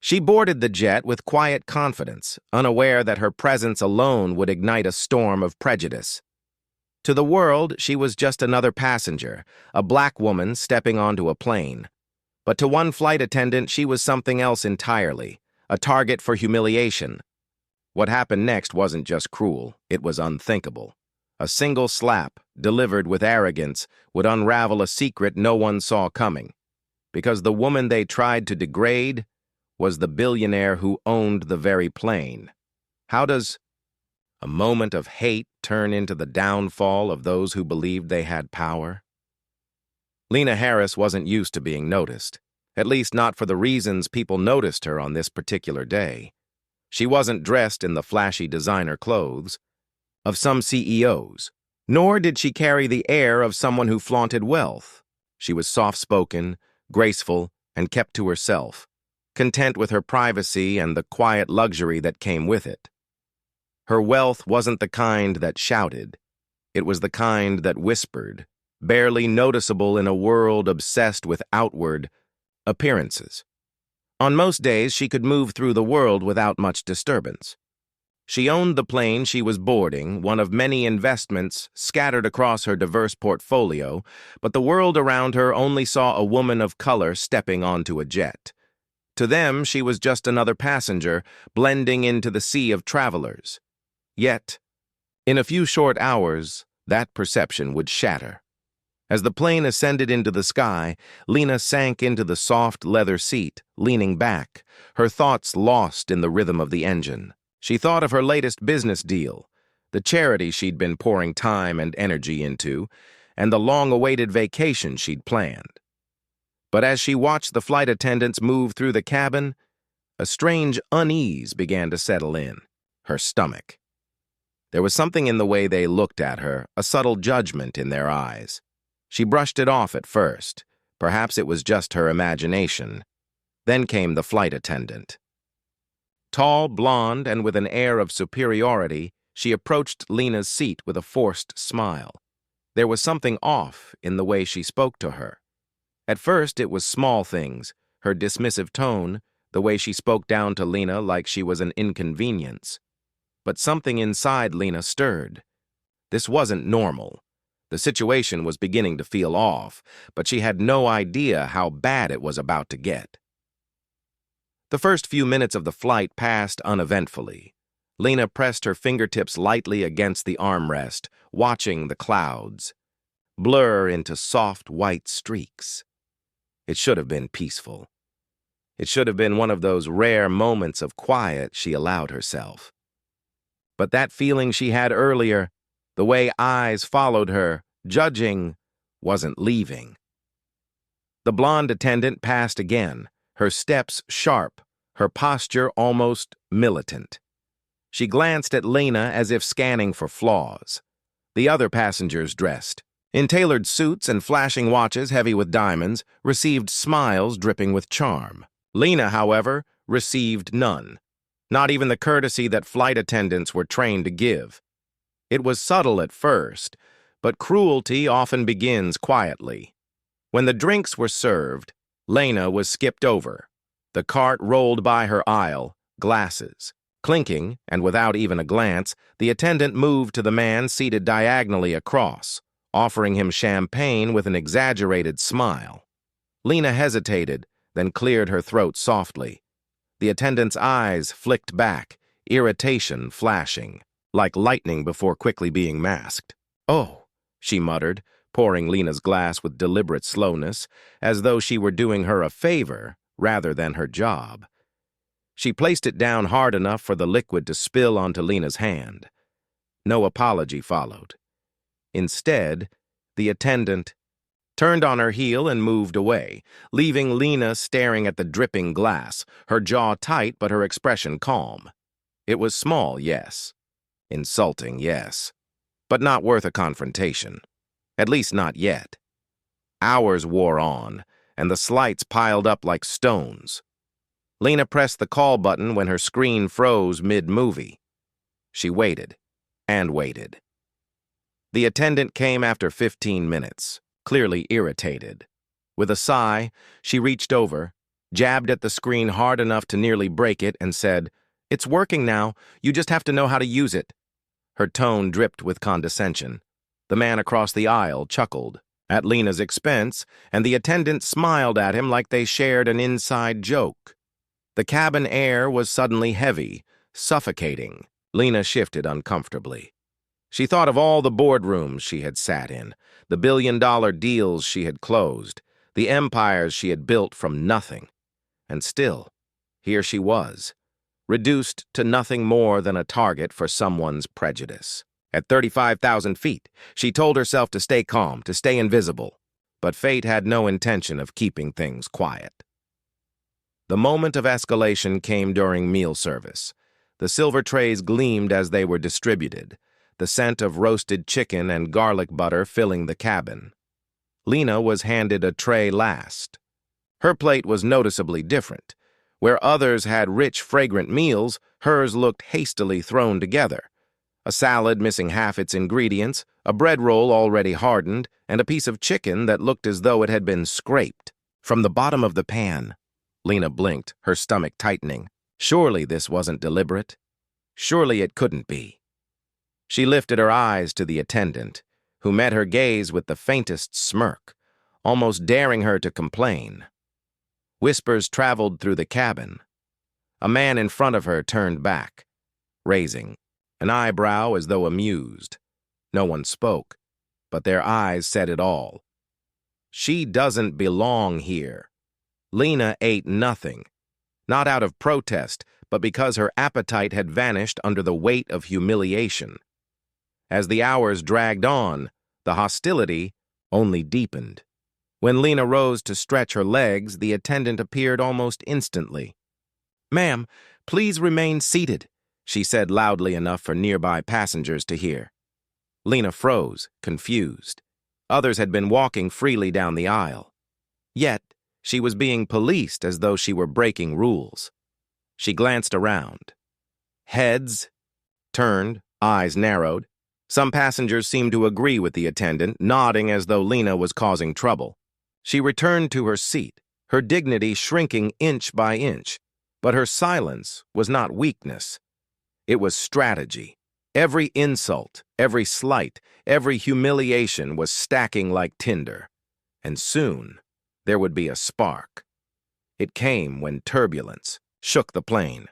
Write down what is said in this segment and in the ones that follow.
She boarded the jet with quiet confidence, unaware that her presence alone would ignite a storm of prejudice. To the world, she was just another passenger, a black woman stepping onto a plane. But to one flight attendant, she was something else entirely, a target for humiliation. What happened next wasn't just cruel, it was unthinkable. A single slap, delivered with arrogance, would unravel a secret no one saw coming. Because the woman they tried to degrade was the billionaire who owned the very plane. How does a moment of hate turn into the downfall of those who believed they had power? Lena Harris wasn't used to being noticed, at least not for the reasons people noticed her on this particular day. She wasn't dressed in the flashy designer clothes of some CEOs, nor did she carry the air of someone who flaunted wealth. She was soft-spoken, graceful, and kept to herself, content with her privacy and the quiet luxury that came with it. Her wealth wasn't the kind that shouted. It was the kind that whispered, barely noticeable in a world obsessed with outward appearances. On most days, she could move through the world without much disturbance. She owned the plane she was boarding, one of many investments scattered across her diverse portfolio, but the world around her only saw a woman of color stepping onto a jet. To them, she was just another passenger, blending into the sea of travelers. Yet, in a few short hours, that perception would shatter. As the plane ascended into the sky, Lena sank into the soft leather seat, leaning back, her thoughts lost in the rhythm of the engine. She thought of her latest business deal, the charity she'd been pouring time and energy into, and the long-awaited vacation she'd planned. But as she watched the flight attendants move through the cabin, a strange unease began to settle in her stomach. There was something in the way they looked at her, a subtle judgment in their eyes. She brushed it off at first. Perhaps it was just her imagination. Then came the flight attendant. Tall, blonde, and with an air of superiority, she approached Lena's seat with a forced smile. There was something off in the way she spoke to her. At first, it was small things, her dismissive tone, the way she spoke down to Lena like she was an inconvenience. But something inside Lena stirred. This wasn't normal. The situation was beginning to feel off, but she had no idea how bad it was about to get. The first few minutes of the flight passed uneventfully. Lena pressed her fingertips lightly against the armrest, watching the clouds blur into soft white streaks. It should have been peaceful. It should have been one of those rare moments of quiet she allowed herself. But that feeling she had earlier, the way eyes followed her, judging, wasn't leaving. The blonde attendant passed again, her steps sharp, her posture almost militant. She glanced at Lena as if scanning for flaws. The other passengers dressed in tailored suits and flashing watches heavy with diamonds, received smiles dripping with charm. Lena, however, received none. Not even the courtesy that flight attendants were trained to give. It was subtle at first, but cruelty often begins quietly. When the drinks were served, Lena was skipped over. The cart rolled by her aisle, glasses. Clinking, and without even a glance, the attendant moved to the man seated diagonally across, offering him champagne with an exaggerated smile. Lena hesitated, then cleared her throat softly. The attendant's eyes flicked back, irritation flashing, like lightning before quickly being masked. "Oh," she muttered, pouring Lena's glass with deliberate slowness, as though she were doing her a favor rather than her job. She placed it down hard enough for the liquid to spill onto Lena's hand. No apology followed. Instead, the attendant turned on her heel and moved away, leaving Lena staring at the dripping glass, her jaw tight but her expression calm. It was small, yes. Insulting, yes. But not worth a confrontation. At least not yet. Hours wore on, and the slights piled up like stones. Lena pressed the call button when her screen froze mid-movie. She waited, and waited. The attendant came after 15 minutes, clearly irritated. With a sigh, she reached over, jabbed at the screen hard enough to nearly break it, and said, "It's working now. You just have to know how to use it." Her tone dripped with condescension. The man across the aisle chuckled, at Lena's expense, and the attendant smiled at him like they shared an inside joke. The cabin air was suddenly heavy, suffocating. Lena shifted uncomfortably. She thought of all the boardrooms she had sat in, the billion-dollar deals she had closed, the empires she had built from nothing. And still, here she was, reduced to nothing more than a target for someone's prejudice. At 35,000 feet, she told herself to stay calm, to stay invisible. But fate had no intention of keeping things quiet. The moment of escalation came during meal service. The silver trays gleamed as they were distributed, the scent of roasted chicken and garlic butter filling the cabin. Lena was handed a tray last. Her plate was noticeably different. Where others had rich, fragrant meals, hers looked hastily thrown together. A salad missing half its ingredients, a bread roll already hardened, and a piece of chicken that looked as though it had been scraped. From the bottom of the pan, Lena blinked, her stomach tightening. Surely this wasn't deliberate. Surely it couldn't be. She lifted her eyes to the attendant, who met her gaze with the faintest smirk, almost daring her to complain. Whispers traveled through the cabin. A man in front of her turned back, raising an eyebrow as though amused. No one spoke, but their eyes said it all. She doesn't belong here. Lena ate nothing, not out of protest, but because her appetite had vanished under the weight of humiliation. As the hours dragged on, the hostility only deepened. When Lena rose to stretch her legs, the attendant appeared almost instantly. "Ma'am, please remain seated," she said loudly enough for nearby passengers to hear. Lena froze, confused. Others had been walking freely down the aisle. Yet, she was being policed as though she were breaking rules. She glanced around. Heads turned, eyes narrowed. Some passengers seemed to agree with the attendant, nodding as though Lena was causing trouble. She returned to her seat, her dignity shrinking inch by inch. But her silence was not weakness. It was strategy. Every insult, every slight, every humiliation was stacking like tinder. And soon, there would be a spark. It came when turbulence shook the plane.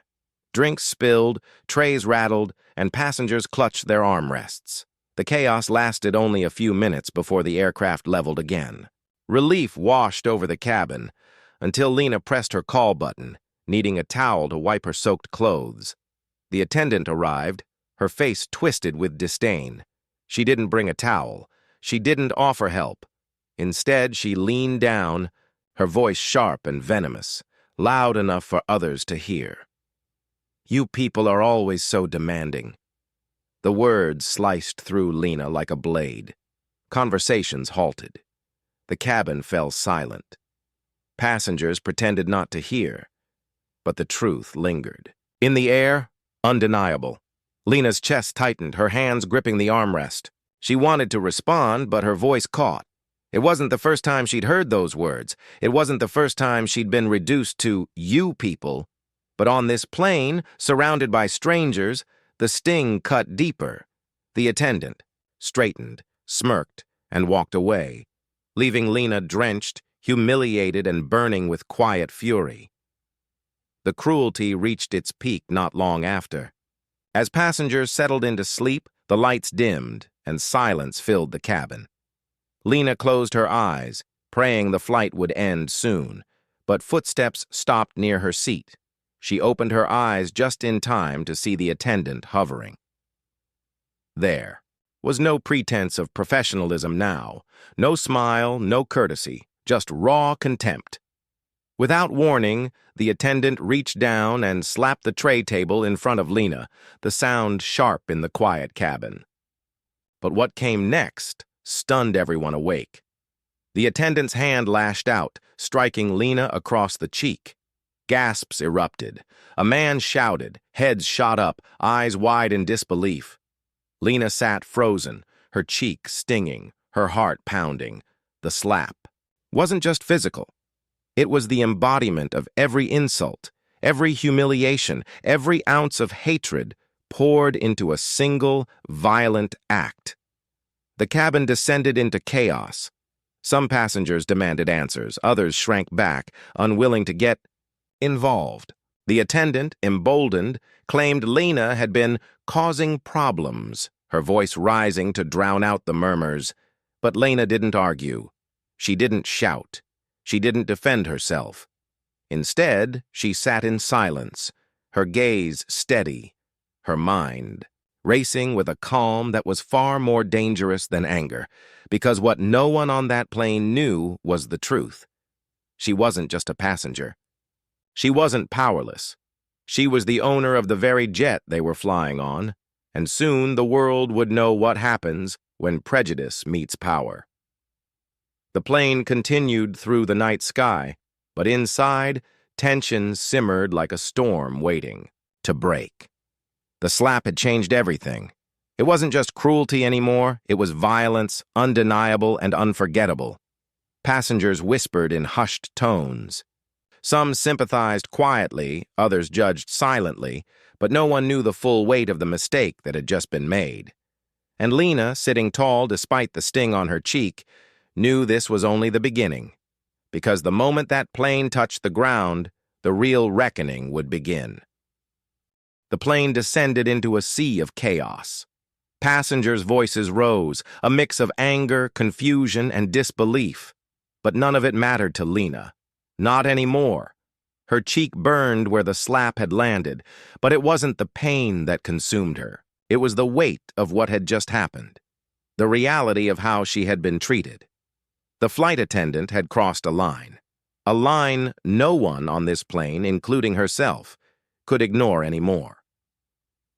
Drinks spilled, trays rattled, and passengers clutched their armrests. The chaos lasted only a few minutes before the aircraft leveled again. Relief washed over the cabin until Lena pressed her call button, needing a towel to wipe her soaked clothes. The attendant arrived, her face twisted with disdain. She didn't bring a towel. She didn't offer help. Instead, she leaned down, her voice sharp and venomous, loud enough for others to hear. "You people are always so demanding." The words sliced through Lena like a blade. Conversations halted. The cabin fell silent. Passengers pretended not to hear, but the truth lingered. In the air, undeniable. Lena's chest tightened, her hands gripping the armrest. She wanted to respond, but her voice caught. It wasn't the first time she'd heard those words. It wasn't the first time she'd been reduced to "you people." But on this plane, surrounded by strangers, the sting cut deeper. The attendant straightened, smirked, and walked away, leaving Lena drenched, humiliated, and burning with quiet fury. The cruelty reached its peak not long after. As passengers settled into sleep, the lights dimmed, and silence filled the cabin. Lena closed her eyes, praying the flight would end soon, but footsteps stopped near her seat. She opened her eyes just in time to see the attendant hovering. There was no pretense of professionalism now, no smile, no courtesy, just raw contempt. Without warning, the attendant reached down and slapped the tray table in front of Lena, the sound sharp in the quiet cabin. But what came next stunned everyone awake. The attendant's hand lashed out, striking Lena across the cheek. Gasps erupted. A man shouted, heads shot up, eyes wide in disbelief. Lena sat frozen, her cheek stinging, her heart pounding. The slap wasn't just physical. It was the embodiment of every insult, every humiliation, every ounce of hatred poured into a single, violent act. The cabin descended into chaos. Some passengers demanded answers, others shrank back, unwilling to get involved. The attendant, emboldened, claimed Lena had been causing problems, her voice rising to drown out the murmurs. But Lena didn't argue. She didn't shout. She didn't defend herself. Instead, she sat in silence, her gaze steady, her mind racing with a calm that was far more dangerous than anger, because what no one on that plane knew was the truth. She wasn't just a passenger. She wasn't powerless. She was the owner of the very jet they were flying on, and soon the world would know what happens when prejudice meets power. The plane continued through the night sky, but inside, tension simmered like a storm waiting to break. The slap had changed everything. It wasn't just cruelty anymore, it was violence, undeniable and unforgettable. Passengers whispered in hushed tones. Some sympathized quietly, others judged silently, but no one knew the full weight of the mistake that had just been made. And Lena, sitting tall despite the sting on her cheek, knew this was only the beginning, because the moment that plane touched the ground, the real reckoning would begin. The plane descended into a sea of chaos. Passengers' voices rose, a mix of anger, confusion, and disbelief. But none of it mattered to Lena. Not anymore. Her cheek burned where the slap had landed, but it wasn't the pain that consumed her. It was the weight of what had just happened, the reality of how she had been treated. The flight attendant had crossed a line no one on this plane, including herself, could ignore anymore.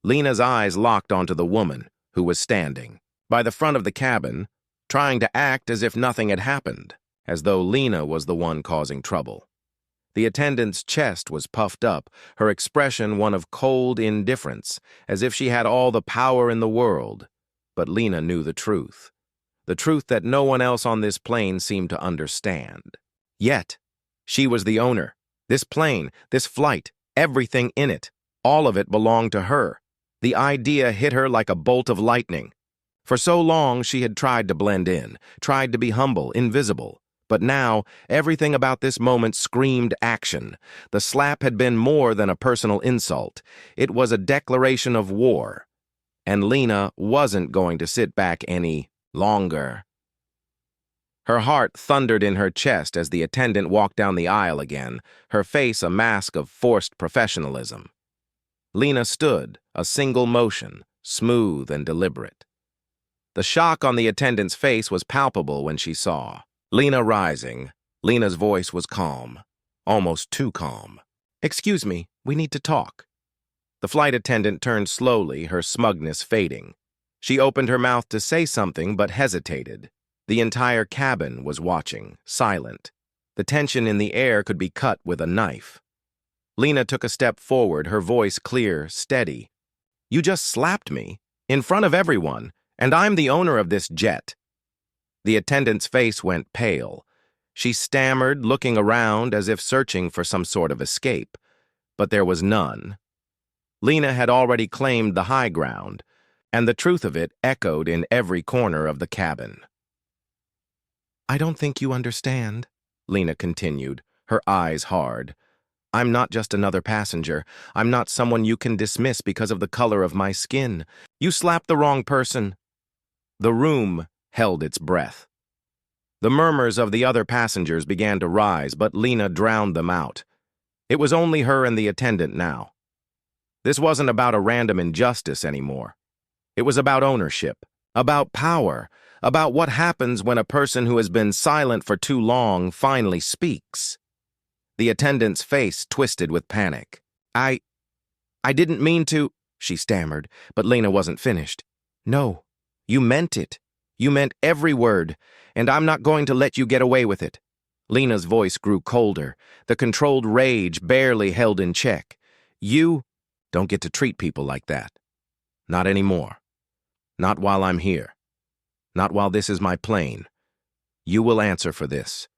Lena's eyes locked onto the woman, who was standing by the front of the cabin, trying to act as if nothing had happened, as though Lena was the one causing trouble. The attendant's chest was puffed up, her expression one of cold indifference, as if she had all the power in the world. But Lena knew the truth that no one else on this plane seemed to understand. Yet, she was the owner. This plane, this flight, everything in it, all of it belonged to her. The idea hit her like a bolt of lightning. For so long, she had tried to blend in, tried to be humble, invisible. But now, everything about this moment screamed action. The slap had been more than a personal insult. It was a declaration of war. And Lena wasn't going to sit back any longer. Her heart thundered in her chest as the attendant walked down the aisle again, her face a mask of forced professionalism. Lena stood, a single motion, smooth and deliberate. The shock on the attendant's face was palpable when she saw Lena rising. Lena's voice was calm, almost too calm. "Excuse me, we need to talk." The flight attendant turned slowly, her smugness fading. She opened her mouth to say something but hesitated. The entire cabin was watching, silent. The tension in the air could be cut with a knife. Lena took a step forward, her voice clear, steady. "You just slapped me, in front of everyone, and I'm the owner of this jet." The attendant's face went pale. She stammered, looking around as if searching for some sort of escape. But there was none. Lena had already claimed the high ground, and the truth of it echoed in every corner of the cabin. "I don't think you understand," Lena continued, her eyes hard. "I'm not just another passenger. I'm not someone you can dismiss because of the color of my skin. You slapped the wrong person." The room held its breath. The murmurs of the other passengers began to rise, but Lena drowned them out. It was only her and the attendant now. This wasn't about a random injustice anymore. It was about ownership, about power, about what happens when a person who has been silent for too long finally speaks. The attendant's face twisted with panic. I didn't mean to," she stammered, but Lena wasn't finished. "No, you meant it. You meant every word, and I'm not going to let you get away with it." Lena's voice grew colder, the controlled rage barely held in check. "You don't get to treat people like that. Not anymore. Not while I'm here. Not while this is my plane. You will answer for this.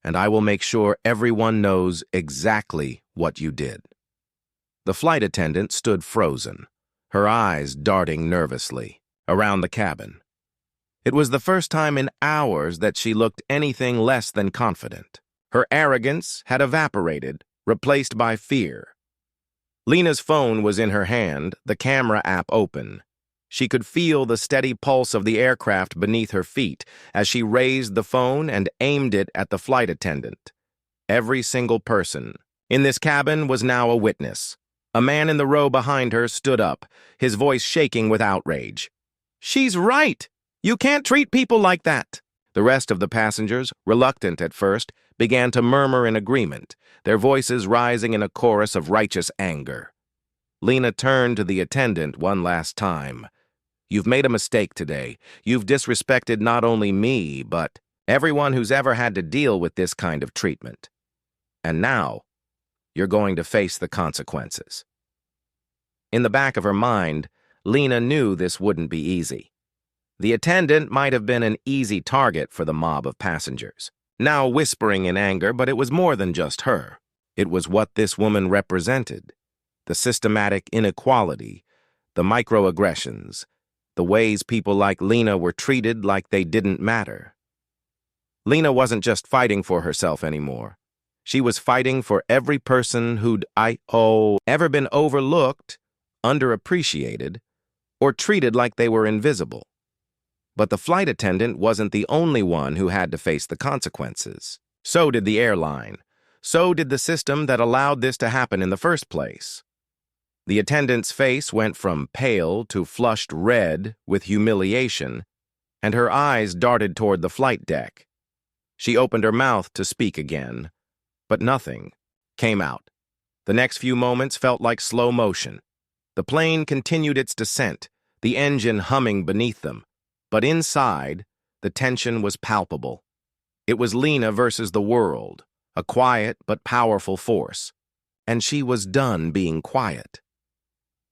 and I will make sure everyone knows exactly what you did." The flight attendant stood frozen, her eyes darting nervously around the cabin. It was the first time in hours that she looked anything less than confident. Her arrogance had evaporated, replaced by fear. Lena's phone was in her hand, the camera app open. She could feel the steady pulse of the aircraft beneath her feet as she raised the phone and aimed it at the flight attendant. Every single person in this cabin was now a witness. A man in the row behind her stood up, his voice shaking with outrage. "She's right! You can't treat people like that!" The rest of the passengers, reluctant at first, began to murmur in agreement, their voices rising in a chorus of righteous anger. Lena turned to the attendant one last time. "You've made a mistake today. You've disrespected not only me, but everyone who's ever had to deal with this kind of treatment. And now, you're going to face the consequences." In the back of her mind, Lena knew this wouldn't be easy. The attendant might have been an easy target for the mob of passengers, now whispering in anger, but it was more than just her. It was what this woman represented: the systematic inequality, the microaggressions, the ways people like Lena were treated like they didn't matter. Lena wasn't just fighting for herself anymore. She was fighting for every person who'd ever been overlooked, underappreciated, or treated like they were invisible. But the flight attendant wasn't the only one who had to face the consequences. So did the airline. So did the system that allowed this to happen in the first place. The attendant's face went from pale to flushed red with humiliation, and her eyes darted toward the flight deck. She opened her mouth to speak again, but nothing came out. The next few moments felt like slow motion. The plane continued its descent, the engine humming beneath them. But inside, the tension was palpable. It was Lena versus the world, a quiet but powerful force. And she was done being quiet.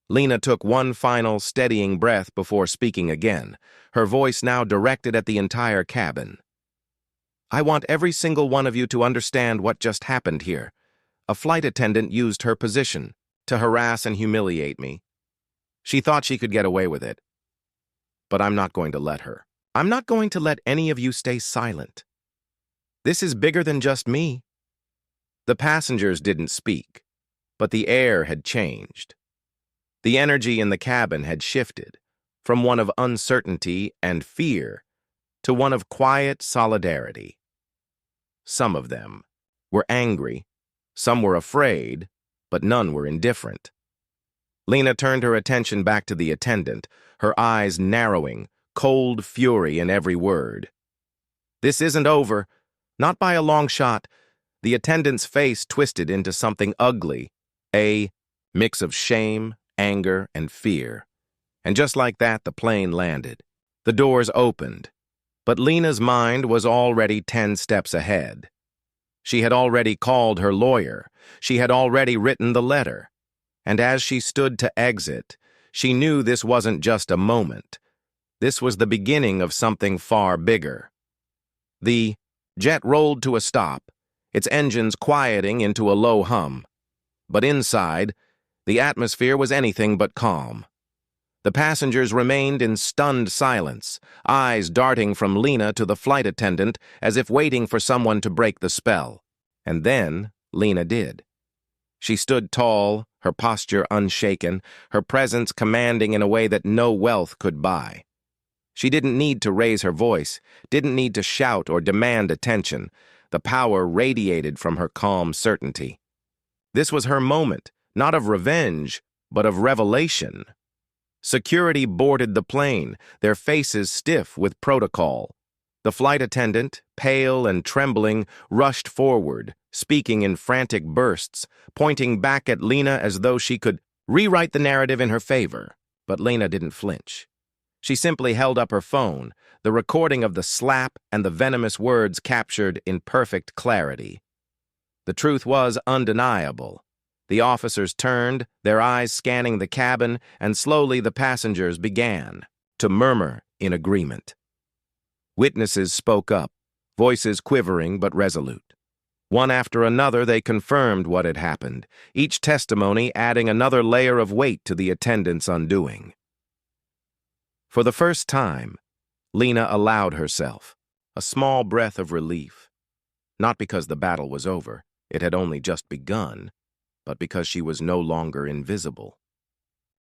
Lena took one final steadying breath before speaking again, her voice now directed at the entire cabin. "I want every single one of you to understand what just happened here. A flight attendant used her position to harass and humiliate me. She thought she could get away with it. But I'm not going to let her. I'm not going to let any of you stay silent. This is bigger than just me." The passengers didn't speak, but the air had changed. The energy in the cabin had shifted from one of uncertainty and fear to one of quiet solidarity. Some of them were angry, some were afraid, but none were indifferent. Lena turned her attention back to the attendant, her eyes narrowing, cold fury in every word. "This isn't over, not by a long shot." The attendant's face twisted into something ugly, a mix of shame, anger, and fear. And just like that, the plane landed. The doors opened. But Lena's mind was already 10 steps ahead. She had already called her lawyer. She had already written the letter. And as she stood to exit, she knew this wasn't just a moment. This was the beginning of something far bigger. The jet rolled to a stop, its engines quieting into a low hum. But inside, the atmosphere was anything but calm. The passengers remained in stunned silence, eyes darting from Lena to the flight attendant as if waiting for someone to break the spell. And then Lena did. She stood tall, her posture unshaken, her presence commanding in a way that no wealth could buy. She didn't need to raise her voice, didn't need to shout or demand attention. The power radiated from her calm certainty. This was her moment, not of revenge, but of revelation. Security boarded the plane, their faces stiff with protocol. The flight attendant, pale and trembling, rushed forward, speaking in frantic bursts, pointing back at Lena as though she could rewrite the narrative in her favor. But Lena didn't flinch. She simply held up her phone, the recording of the slap and the venomous words captured in perfect clarity. The truth was undeniable. The officers turned, their eyes scanning the cabin, and slowly the passengers began to murmur in agreement. Witnesses spoke up, voices quivering but resolute. One after another, they confirmed what had happened, each testimony adding another layer of weight to the attendant's undoing. For the first time, Lena allowed herself a small breath of relief, not because the battle was over, it had only just begun, but because she was no longer invisible.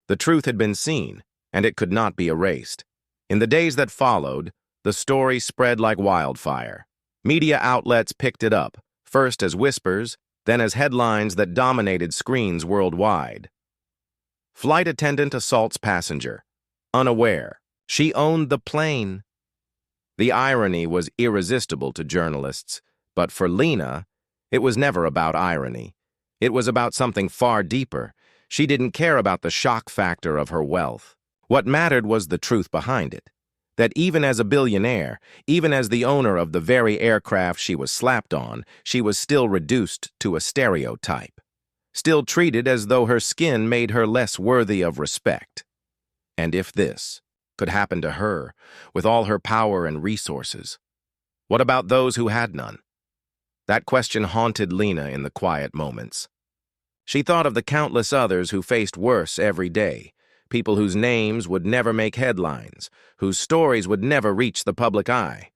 The truth had been seen, and it could not be erased. In the days that followed, the story spread like wildfire. Media outlets picked it up, first as whispers, then as headlines that dominated screens worldwide. Flight attendant assaults passenger. Unaware. She owned the plane. The irony was irresistible to journalists, but for Lena, it was never about irony. It was about something far deeper. She didn't care about the shock factor of her wealth. What mattered was the truth behind it. That even as a billionaire, even as the owner of the very aircraft she was slapped on, she was still reduced to a stereotype. Still treated as though her skin made her less worthy of respect. And if this could happen to her, with all her power and resources, what about those who had none? That question haunted Lena in the quiet moments. She thought of the countless others who faced worse every day, people whose names would never make headlines, whose stories would never reach the public eye.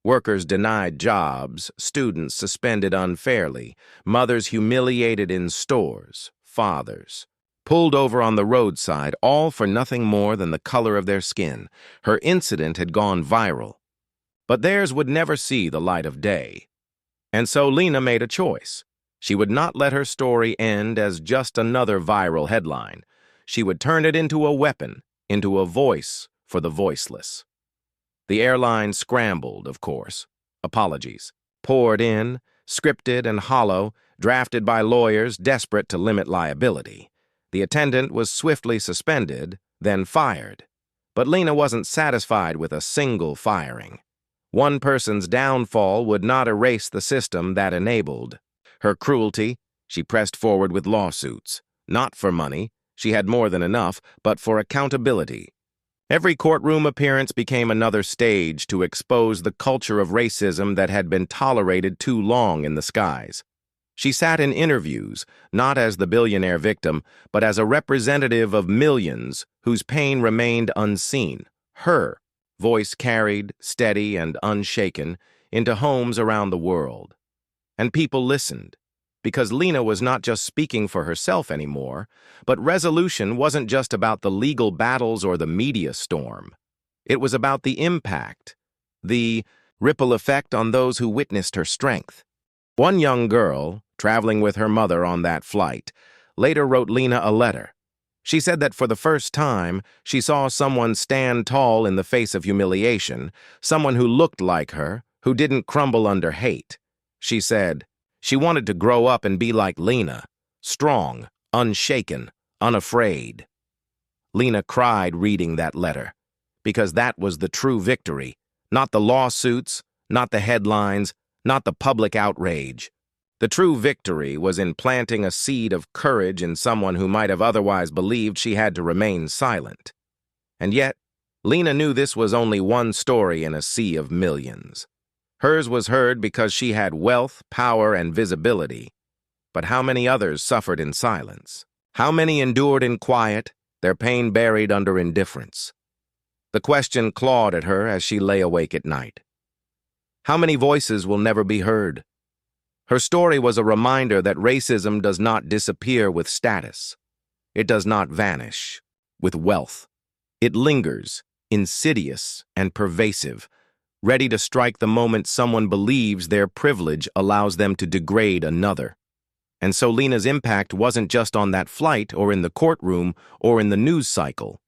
Workers denied jobs, students suspended unfairly, mothers humiliated in stores, fathers pulled over on the roadside, all for nothing more than the color of their skin. Her incident had gone viral, but theirs would never see the light of day. And so Lena made a choice. She would not let her story end as just another viral headline. She would turn it into a weapon, into a voice for the voiceless. The airline scrambled, of course. Apologies poured in, scripted and hollow, drafted by lawyers desperate to limit liability. The attendant was swiftly suspended, then fired. But Lena wasn't satisfied with a single firing. One person's downfall would not erase the system that enabled her cruelty. She pressed forward with lawsuits, not for money, she had more than enough, but for accountability. Every courtroom appearance became another stage to expose the culture of racism that had been tolerated too long in the skies. She sat in interviews, not as the billionaire victim, but as a representative of millions whose pain remained unseen. Her voice carried, steady and unshaken, into homes around the world. And people listened, because Lena was not just speaking for herself anymore, but resolution wasn't just about the legal battles or the media storm. It was about the impact, the ripple effect on those who witnessed her strength. One young girl, traveling with her mother on that flight, later wrote Lena a letter. She said that for the first time, she saw someone stand tall in the face of humiliation, someone who looked like her, who didn't crumble under hate. She said she wanted to grow up and be like Lena, strong, unshaken, unafraid. Lena cried reading that letter, because that was the true victory, not the lawsuits, not the headlines, not the public outrage. The true victory was in planting a seed of courage in someone who might have otherwise believed she had to remain silent. And yet, Lena knew this was only one story in a sea of millions. Hers was heard because she had wealth, power, and visibility. But how many others suffered in silence? How many endured in quiet, their pain buried under indifference? The question clawed at her as she lay awake at night. How many voices will never be heard? Her story was a reminder that racism does not disappear with status. It does not vanish with wealth. It lingers, insidious and pervasive, ready to strike the moment someone believes their privilege allows them to degrade another. And so Lena's impact wasn't just on that flight or in the courtroom or in the news cycle.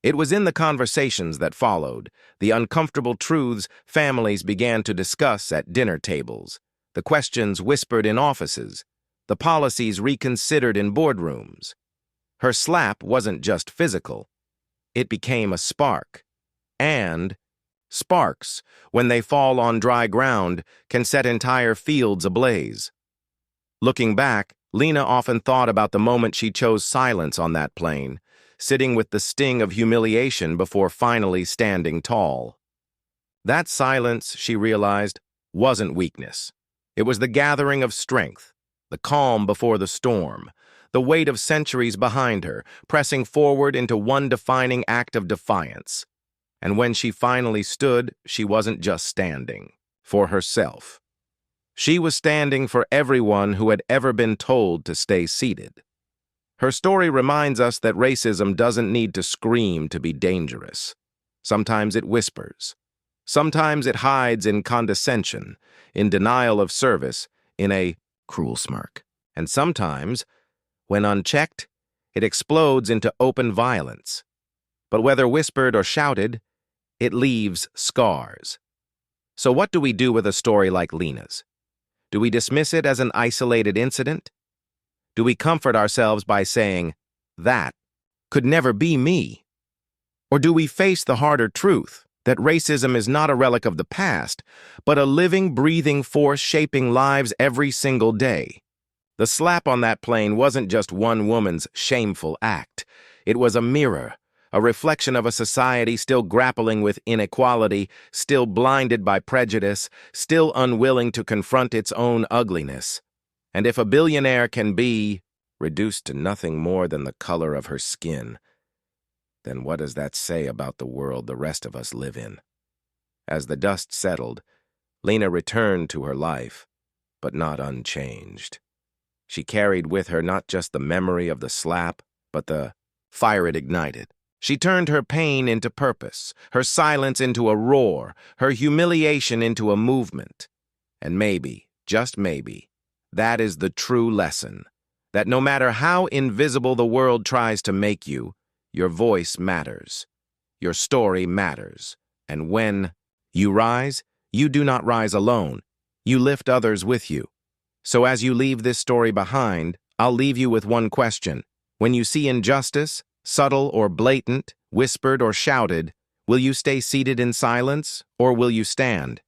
It was in the conversations that followed, the uncomfortable truths families began to discuss at dinner tables, the questions whispered in offices, the policies reconsidered in boardrooms. Her slap wasn't just physical. It became a spark. And sparks, when they fall on dry ground, can set entire fields ablaze. Looking back, Lena often thought about the moment she chose silence on that plane, sitting with the sting of humiliation before finally standing tall. That silence, she realized, wasn't weakness. It was the gathering of strength, the calm before the storm, the weight of centuries behind her, pressing forward into one defining act of defiance. And when she finally stood, she wasn't just standing for herself. She was standing for everyone who had ever been told to stay seated. Her story reminds us that racism doesn't need to scream to be dangerous. Sometimes it whispers. Sometimes it hides in condescension, in denial of service, in a cruel smirk. And sometimes, when unchecked, it explodes into open violence. But whether whispered or shouted, it leaves scars. So what do we do with a story like Lena's? Do we dismiss it as an isolated incident? Do we comfort ourselves by saying, that could never be me? Or do we face the harder truth that racism is not a relic of the past, but a living, breathing force shaping lives every single day? The slap on that plane wasn't just one woman's shameful act. It was a mirror, a reflection of a society still grappling with inequality, still blinded by prejudice, still unwilling to confront its own ugliness. And if a billionaire can be reduced to nothing more than the color of her skin, then what does that say about the world the rest of us live in? As the dust settled, Lena returned to her life, but not unchanged. She carried with her not just the memory of the slap, but the fire it ignited. She turned her pain into purpose, her silence into a roar, her humiliation into a movement. And maybe, just maybe, that is the true lesson, that no matter how invisible the world tries to make you, your voice matters, your story matters, and when you rise, you do not rise alone. You lift others with you. So as you leave this story behind, I'll leave you with one question. When you see injustice, subtle or blatant, whispered or shouted, will you stay seated in silence, or will you stand?